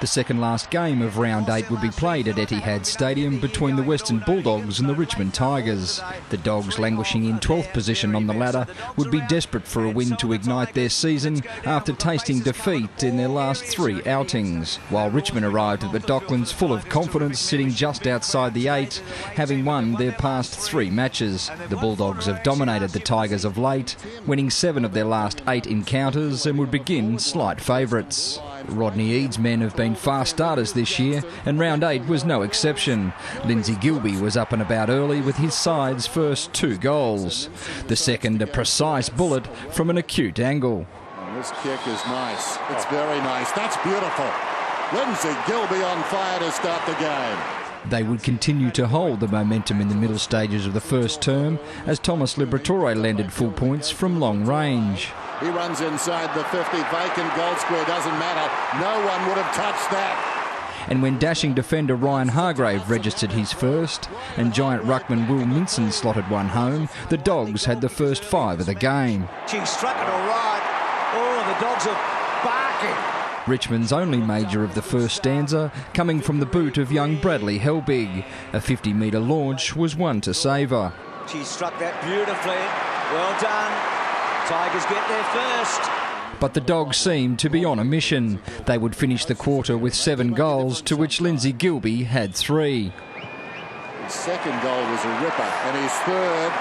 The second last game of round 8 would be played at Etihad Stadium between the Western Bulldogs and the Richmond Tigers. The Dogs, languishing in 12th position on the ladder, would be desperate for a win to ignite their season after tasting defeat in their last 3 outings, while Richmond arrived at the Docklands full of confidence, sitting just outside the 8, having won their past 3 matches. The Bulldogs have dominated the Tigers of late, winning 7 of their last 8 encounters and would begin slight favourites. Rodney Eade's men have been fast starters this year, and round 8 was no exception. Lindsay Gilbey was up and about early with his side's first 2 goals. The second a precise bullet from an acute angle. And this kick is nice. It's very nice. That's beautiful. Lindsay Gilbey on fire to start the game. They would continue to hold the momentum in the middle stages of the first term as Thomas Liberatore landed full points from long range. He runs inside the 50, vacant goal square, doesn't matter. No one would have touched that. And when dashing defender Ryan Hargrave registered his first and giant ruckman Will Minson slotted one home, the Dogs had the first 5 of the game. She struck it all right. Oh, the Dogs are barking. Richmond's only major of the first stanza coming from the boot of young Bradley Helbig. A 50-metre launch was one to savour. She struck that beautifully. Well done. Tigers get there first. But the Dogs seemed to be on a mission. They would finish the quarter with 7 goals, to which Lindsay Gilbey had 3. His second goal was a ripper, and his third,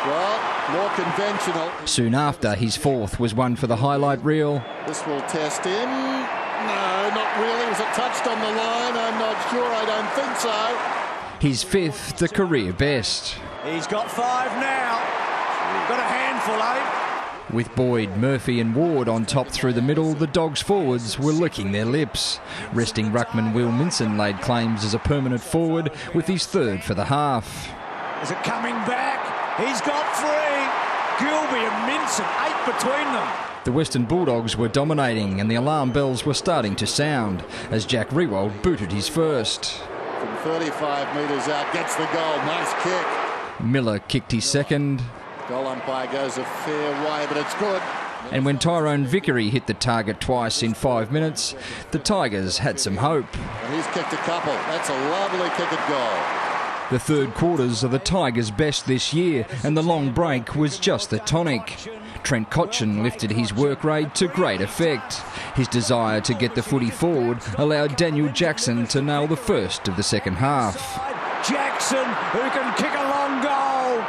well, more conventional. Soon after, his 4th was one for the highlight reel. This will test him. No, not really. Was it touched on the line? I'm not sure. I don't think so. His 5th, the career best. He's got 5 now. Got a handful, eh? With Boyd, Murphy and Ward on top through the middle, the Dogs forwards were licking their lips. Resting ruckman Will Minson laid claims as a permanent forward with his 3rd for the half. Is it coming back? He's got 3. Gilbey and Minson, 8 between them. The Western Bulldogs were dominating and the alarm bells were starting to sound as Jack Riewoldt booted his first. From 35 metres out, gets the goal. Nice kick. Miller kicked his second. Goal umpire goes a fair way, but it's good. And when Tyrone Vickery hit the target twice in 5 minutes, the Tigers had some hope. And he's kicked a couple. That's a lovely kick at goal. The third quarters are the Tigers' best this year, and the long break was just the tonic. Trent Cotchin lifted his work rate to great effect. His desire to get the footy forward allowed Daniel Jackson to nail the first of the second half. Jackson, who can kick a long goal.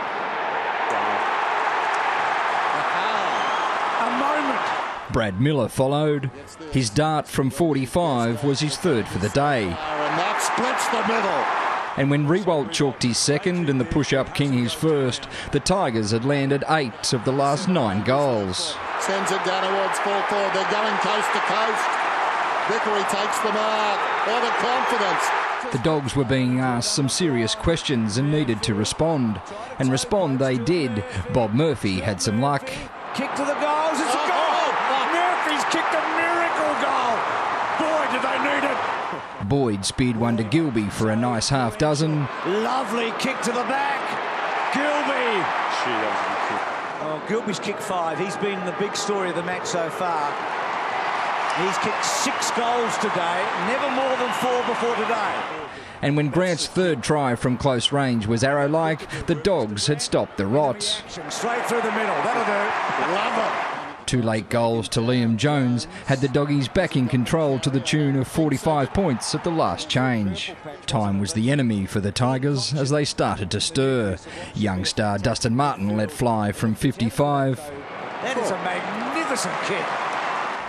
A moment. Brad Miller followed. His dart from 45 was his 3rd for the day. And that splits the middle. And when Riewoldt chalked his 2nd and the push-up king his 1st, the Tigers had landed 8 of the last 9 goals. Sends it down towards full forward. They're going coast to coast. Vickery takes the mark. Oh, the confidence. The Dogs were being asked some serious questions and needed to respond. And respond they did. Bob Murphy had some luck. Kick to the goals. It's a goal. Murphy's kicked a miracle goal. Boy, did they need it. Boyd speared one to Gilbey for a nice half dozen. Lovely kick to the back. Gilbey. Oh, Gilbey's kicked 5. He's been the big story of the match so far. He's kicked 6 goals today, never more than 4 before today. And when Grant's 3rd try from close range was arrow-like, the Dogs had stopped the rot. Straight through the middle, that'll do. Love it. 2 late goals to Liam Jones had the Doggies back in control to the tune of 45 points at the last change. Time was the enemy for the Tigers as they started to stir. Young star Dustin Martin let fly from 55. That is a magnificent kick.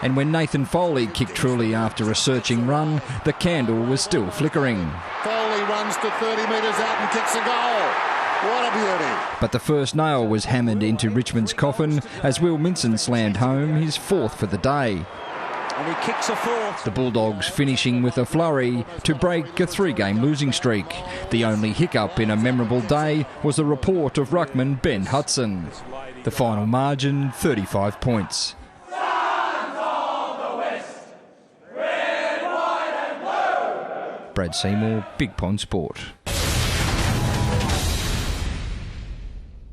And when Nathan Foley kicked truly after a searching run, the candle was still flickering. Foley runs to 30 metres out and kicks a goal. What a beauty. But the first nail was hammered into Richmond's coffin as Will Minson slammed home his 4th for the day. And he kicks a 4th. The Bulldogs finishing with a flurry to break a 3-game losing streak. The only hiccup in a memorable day was the report of ruckman Ben Hudson. The final margin, 35 points. Brad Seymour, Big Pond Sport.